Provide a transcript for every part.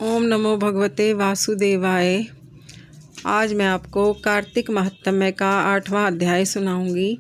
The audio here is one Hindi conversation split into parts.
ओम नमो भगवते वासुदेवाय। आज मैं आपको कार्तिक महात्म्य का 8वां अध्याय सुनाऊंगी।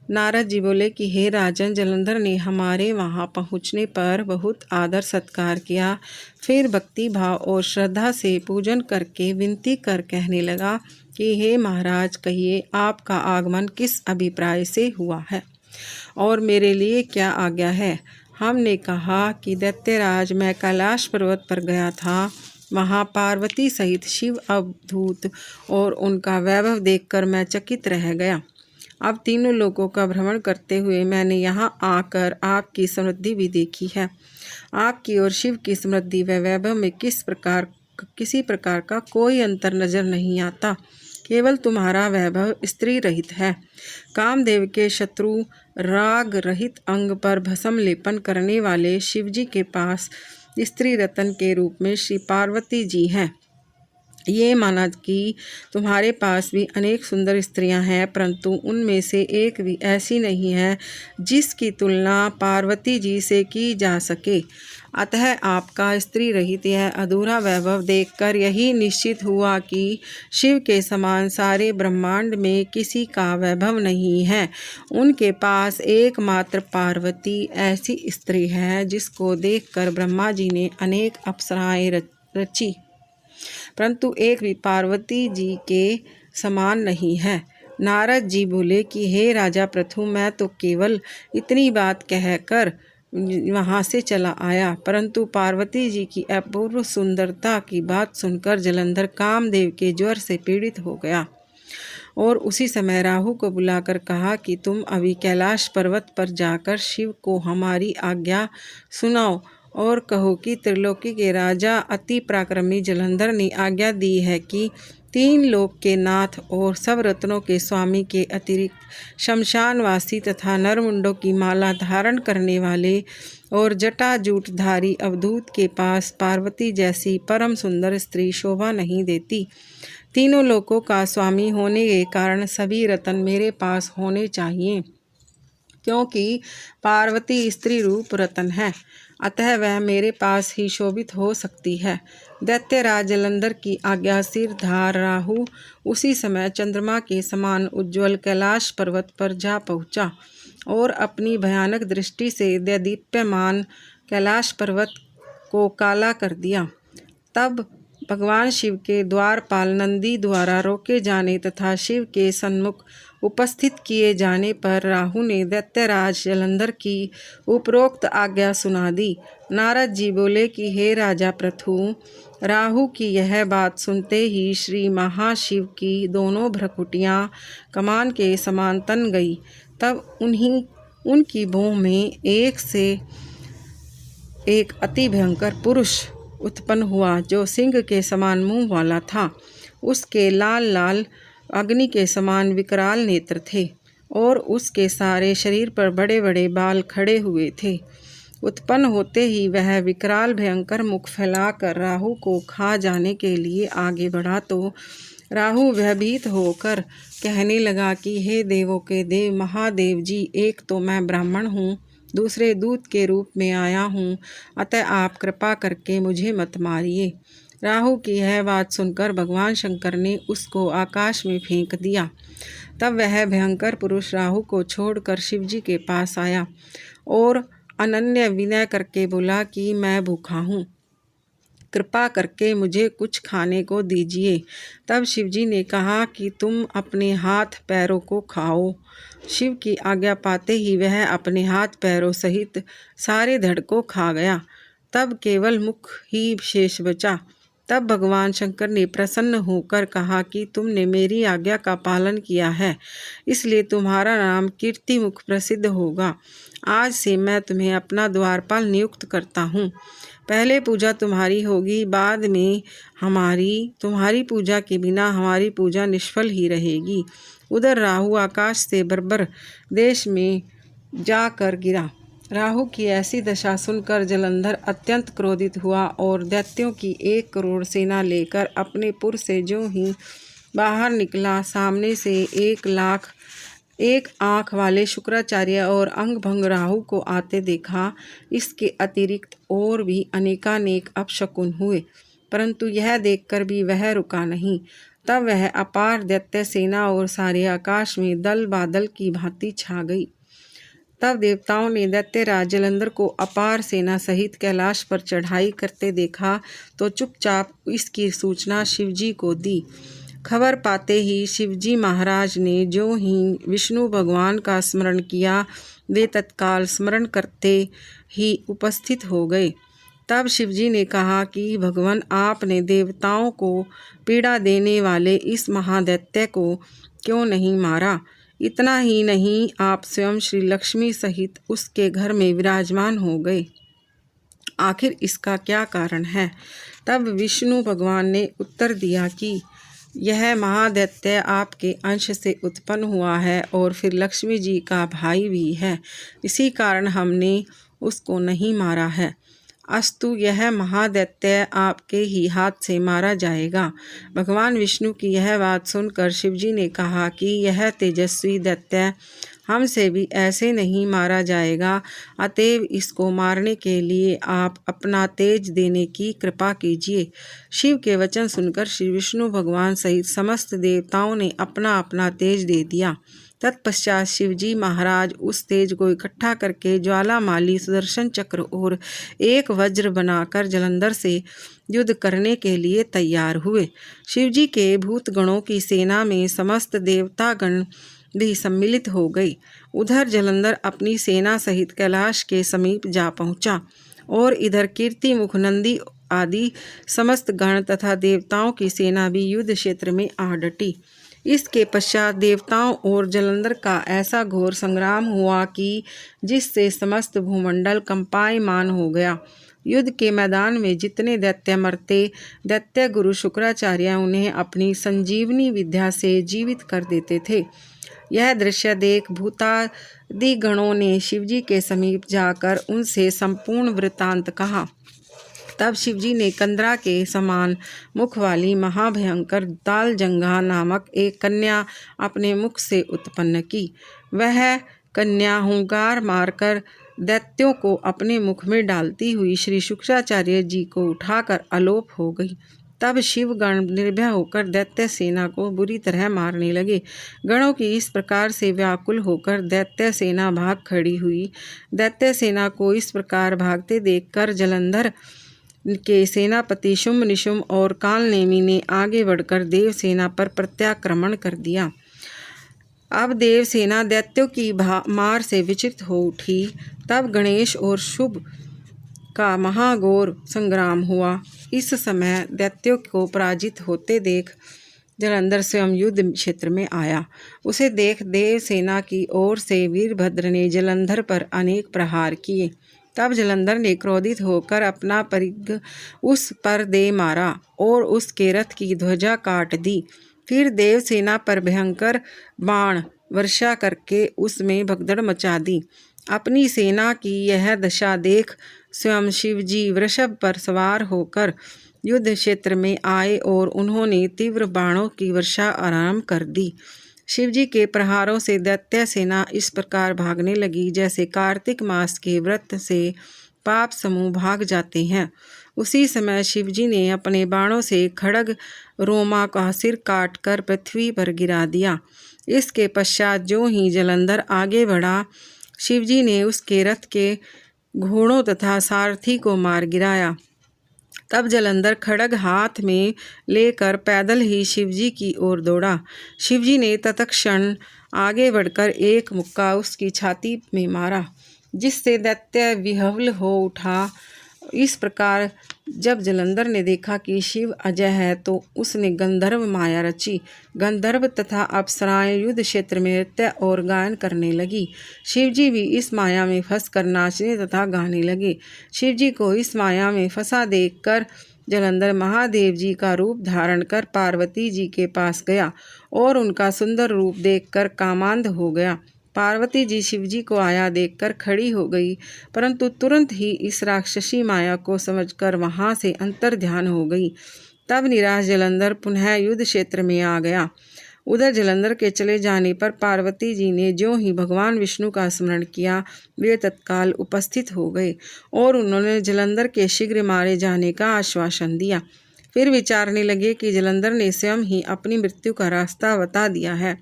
नारद जी बोले कि हे राजन, जलंधर ने हमारे वहाँ पहुँचने पर बहुत आदर सत्कार किया। फिर भक्ति भाव और श्रद्धा से पूजन करके विनती कर कहने लगा कि हे महाराज, कहिए आपका आगमन किस अभिप्राय से हुआ है और मेरे लिए क्या आज्ञा है। हमने कहा कि दैत्यराज, मैं कैलाश पर्वत पर गया था। वहाँ पार्वती सहित शिव अवधूत और उनका वैभव देखकर मैं चकित रह गया। अब तीनों लोगों का भ्रमण करते हुए मैंने यहाँ आकर आपकी समृद्धि भी देखी है। आपकी और शिव की समृद्धि व वैभव में किसी प्रकार का कोई अंतर नजर नहीं आता। केवल तुम्हारा वैभव स्त्री रहित है। कामदेव के शत्रु राग रहित अंग पर भस्म लेपन करने वाले शिवजी के पास स्त्री रत्न के रूप में श्री पार्वती जी हैं। ये माना कि तुम्हारे पास भी अनेक सुंदर स्त्रियां हैं, परंतु उनमें से एक भी ऐसी नहीं है जिसकी तुलना पार्वती जी से की जा सके। अतः आपका स्त्री रहित यह अधूरा वैभव देखकर यही निश्चित हुआ कि शिव के समान सारे ब्रह्मांड में किसी का वैभव नहीं है। उनके पास एकमात्र पार्वती ऐसी स्त्री है जिसको देखकर ब्रह्मा जी ने अनेक अप्सराएं रची, परंतु एक भी पार्वती जी के समान नहीं है। नारद जी बोले कि हे राजा प्रथु, मैं तो केवल इतनी बात कहकर वहाँ से चला आया, परंतु पार्वती जी की अपूर्व सुंदरता की बात सुनकर जलंधर कामदेव के ज्वर से पीड़ित हो गया और उसी समय राहु को बुलाकर कहा कि तुम अभी कैलाश पर्वत पर जाकर शिव को हमारी आज्ञा सुनाओ और कहो कि त्रिलोकी के राजा अति पराक्रमी जलंधर ने आज्ञा दी है कि 3 लोक के नाथ और सब रत्नों के स्वामी के अतिरिक्त शमशानवासी तथा नरमुंडों की माला धारण करने वाले और जटाजूटधारी अवधूत के पास पार्वती जैसी परम सुंदर स्त्री शोभा नहीं देती। तीनों लोकों का स्वामी होने के कारण सभी रत्न मेरे पास होने चाहिए, क्योंकि पार्वती स्त्री रूप रत्न है, अतः वह मेरे पास ही शोभित हो सकती है। दैत्यराज जलंधर की आज्ञा सिरधार राहु उसी समय चंद्रमा के समान उज्ज्वल कैलाश पर्वत पर जा पहुँचा और अपनी भयानक दृष्टि से दैदीप्यमान कैलाश पर्वत को काला कर दिया। तब भगवान शिव के द्वारपाल नंदी द्वारा रोके जाने तथा शिव के सन्मुख उपस्थित किए जाने पर राहु ने दैत्यराज जलंधर की उपरोक्त आज्ञा सुना दी। नारद जी बोले कि हे राजा प्रथु, राहु की यह बात सुनते ही श्री महाशिव की दोनों भ्रकुटियाँ कमान के समान तन गई। तब उनकी भौं में एक से एक अति भयंकर पुरुष उत्पन्न हुआ जो सिंह के समान मुंह वाला था। उसके लाल लाल अग्नि के समान विकराल नेत्र थे और उसके सारे शरीर पर बड़े बड़े बाल खड़े हुए थे। उत्पन्न होते ही वह विकराल भयंकर मुख फैलाकर राहु को खा जाने के लिए आगे बढ़ा तो राहु भयभीत होकर कहने लगा कि हे देवों के देव महादेव जी, एक तो मैं ब्राह्मण हूँ, दूसरे दूत के रूप में आया हूँ, अतः आप कृपा करके मुझे मत मारिए। राहु की यह बात सुनकर भगवान शंकर ने उसको आकाश में फेंक दिया। तब वह भयंकर पुरुष राहु को छोड़कर शिवजी के पास आया और अनन्य विनय करके बोला कि मैं भूखा हूँ, कृपा करके मुझे कुछ खाने को दीजिए। तब शिवजी ने कहा कि तुम अपने हाथ पैरों को खाओ। शिव की आज्ञा पाते ही वह अपने हाथ पैरों सहित सारे धड़ को खा गया। तब केवल मुख ही शेष बचा। तब भगवान शंकर ने प्रसन्न होकर कहा कि तुमने मेरी आज्ञा का पालन किया है, इसलिए तुम्हारा नाम कीर्तिमुख प्रसिद्ध होगा। आज से मैं तुम्हें अपना द्वारपाल नियुक्त करता हूँ। पहले पूजा तुम्हारी होगी, बाद में हमारी। तुम्हारी पूजा के बिना हमारी पूजा निष्फल ही रहेगी। उधर राहु आकाश से बर्बर देश में जाकर गिरा। राहु की ऐसी दशा सुनकर जलंधर अत्यंत क्रोधित हुआ और दैत्यों की 1 करोड़ सेना लेकर अपने पुर से ज्यों ही बाहर निकला, सामने से 1 आँख वाले शुक्राचार्य और अंग भंग राहु को आते देखा। इसके अतिरिक्त और भी अनेकानेक अपशकुन हुए, परंतु यह देखकर भी वह रुका नहीं। तब वह अपार दैत्य सेना और सारे आकाश में दल बादल की भांति छा गई। तब देवताओं ने दैत्यराज जलंधर को अपार सेना सहित कैलाश पर चढ़ाई करते देखा तो चुपचाप इसकी सूचना शिवजी को दी। खबर पाते ही शिवजी महाराज ने जो ही विष्णु भगवान का स्मरण किया, वे तत्काल स्मरण करते ही उपस्थित हो गए। तब शिवजी ने कहा कि भगवान, आपने देवताओं को पीड़ा देने वाले इस महादैत्य को क्यों नहीं मारा? इतना ही नहीं, आप स्वयं श्री लक्ष्मी सहित उसके घर में विराजमान हो गए। आखिर इसका क्या कारण है? तब विष्णु भगवान ने उत्तर दिया कि यह महादैत्य आपके अंश से उत्पन्न हुआ है और फिर लक्ष्मी जी का भाई भी है, इसी कारण हमने उसको नहीं मारा है। अस्तु, यह महादैत्य आपके ही हाथ से मारा जाएगा। भगवान विष्णु की यह बात सुनकर शिवजी ने कहा कि यह तेजस्वी दैत्य हमसे भी ऐसे नहीं मारा जाएगा, अतएव इसको मारने के लिए आप अपना तेज देने की कृपा कीजिए। शिव के वचन सुनकर श्री विष्णु भगवान सहित समस्त देवताओं ने अपना अपना तेज दे दिया। तत्पश्चात शिवजी महाराज उस तेज को इकट्ठा करके ज्वालामाली, सुदर्शन चक्र और एक वज्र बनाकर जलंधर से युद्ध करने के लिए तैयार हुए। शिवजी के भूतगणों की सेना में समस्त देवतागण भी सम्मिलित हो गई। उधर जलंधर अपनी सेना सहित कैलाश के समीप जा पहुंचा और इधर कीर्ति मुख, नंदी आदि समस्त गण तथा देवताओं की सेना भी युद्ध क्षेत्र में आ डटी। इसके पश्चात देवताओं और जलंधर का ऐसा घोर संग्राम हुआ कि जिससे समस्त भूमंडल कंपायमान हो गया। युद्ध के मैदान में जितने दैत्य मरते, दैत्य गुरु शुक्राचार्य उन्हें अपनी संजीवनी विद्या से जीवित कर देते थे। यह दृश्य देख भूतादि गणों ने शिवजी के समीप जाकर उनसे संपूर्ण वृत्तांत कहा। तब शिवजी ने कंदरा के समान मुख वाली महाभयंकर दालजंगा नामक एक कन्या अपने मुख से उत्पन्न की। वह कन्या हुंकार मारकर दैत्यों को अपने मुख में डालती हुई श्री शुक्राचार्य जी को उठाकर अलोप हो गई। तब शिवगण निर्भय होकर दैत्य सेना को बुरी तरह मारने लगे। गणों की इस प्रकार से व्याकुल होकर दैत्य सेना भाग खड़ी हुई। दैत्य सेना को इस प्रकार भागते देखकर जलंधर के सेनापति शुंभ, निशुंभ और कालनेमी ने आगे बढ़कर देव सेना पर प्रत्याक्रमण कर दिया। अब देव सेना दैत्यों की मार से विचलित हो उठी। तब गणेश और शुभ का महाघोर संग्राम हुआ। इस समय दैत्यों को पराजित होते देख जलंधर स्वयं युद्ध क्षेत्र में आया। उसे देख देव सेना की ओर से वीरभद्र ने जलंधर पर अनेक प्रहार किए। तब जलंधर ने क्रोधित होकर अपना परिघ उस पर दे मारा और उसके रथ की ध्वजा काट दी। फिर देव सेना पर भयंकर बाण वर्षा करके उसमें भगदड़ मचा दी। अपनी सेना की यह दशा देख स्वयं शिवजी वृषभ पर सवार होकर युद्ध क्षेत्र में आए और उन्होंने तीव्र बाणों की वर्षा आरंभ कर दी। शिवजी के प्रहारों से दैत्य सेना इस प्रकार भागने लगी जैसे कार्तिक मास के व्रत से पाप समूह भाग जाते हैं। उसी समय शिवजी ने अपने बाणों से खड्ग रोमा का सिर काटकर पृथ्वी पर गिरा दिया। इसके पश्चात जो ही जलंधर आगे बढ़ा, शिवजी ने उसके रथ के घोड़ों तथा सारथी को मार गिराया। तब जलंधर खड्ग हाथ में लेकर पैदल ही शिवजी की ओर दौड़ा। शिवजी ने तत्क्षण आगे बढ़कर एक मुक्का उसकी छाती में मारा, जिससे दैत्य विह्वल हो उठा। इस प्रकार जब जलंधर ने देखा कि शिव अजय है, तो उसने गंधर्व माया रची। गंधर्व तथा अप्सराएं युद्ध क्षेत्र में नृत्य और गायन करने लगी। शिवजी भी इस माया में फंसकर नाचने तथा गाने लगे। शिवजी को इस माया में फंसा देखकर जलंधर महादेव जी का रूप धारण कर पार्वती जी के पास गया और उनका सुंदर रूप देखकर कामांध हो गया। पार्वती जी शिवजी को आया देखकर खड़ी हो गई, परंतु तुरंत ही इस राक्षसी माया को समझकर वहां से अंतर्ध्यान हो गई। तब निराश जलंधर पुनः युद्ध क्षेत्र में आ गया। उधर जलंधर के चले जाने पर पार्वती जी ने ज्यों ही भगवान विष्णु का स्मरण किया, वे तत्काल उपस्थित हो गए और उन्होंने जलंधर के शीघ्र मारे जाने का आश्वासन दिया। फिर विचारने लगे कि जलंधर ने स्वयं ही अपनी मृत्यु का रास्ता बता दिया है।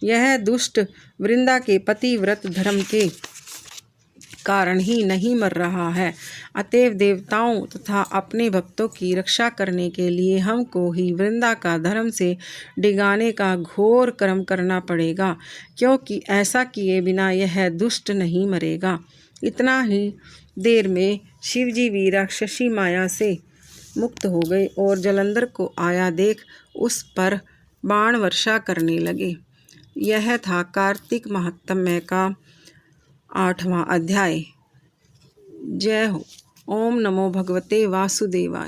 यह दुष्ट वृंदा के पतिव्रत धर्म के कारण ही नहीं मर रहा है। अतएव देवताओं तथा अपने भक्तों की रक्षा करने के लिए हमको ही वृंदा का धर्म से डिगाने का घोर कर्म करना पड़ेगा, क्योंकि ऐसा किए बिना यह दुष्ट नहीं मरेगा। इतना ही देर में शिवजी भी राक्षसी माया से मुक्त हो गए और जलंधर को आया देख उस पर बाण वर्षा करने लगे। यह था कार्तिक महात्म्य का 8वां अध्याय। जय हो। ओम नमो भगवते वासुदेवाय।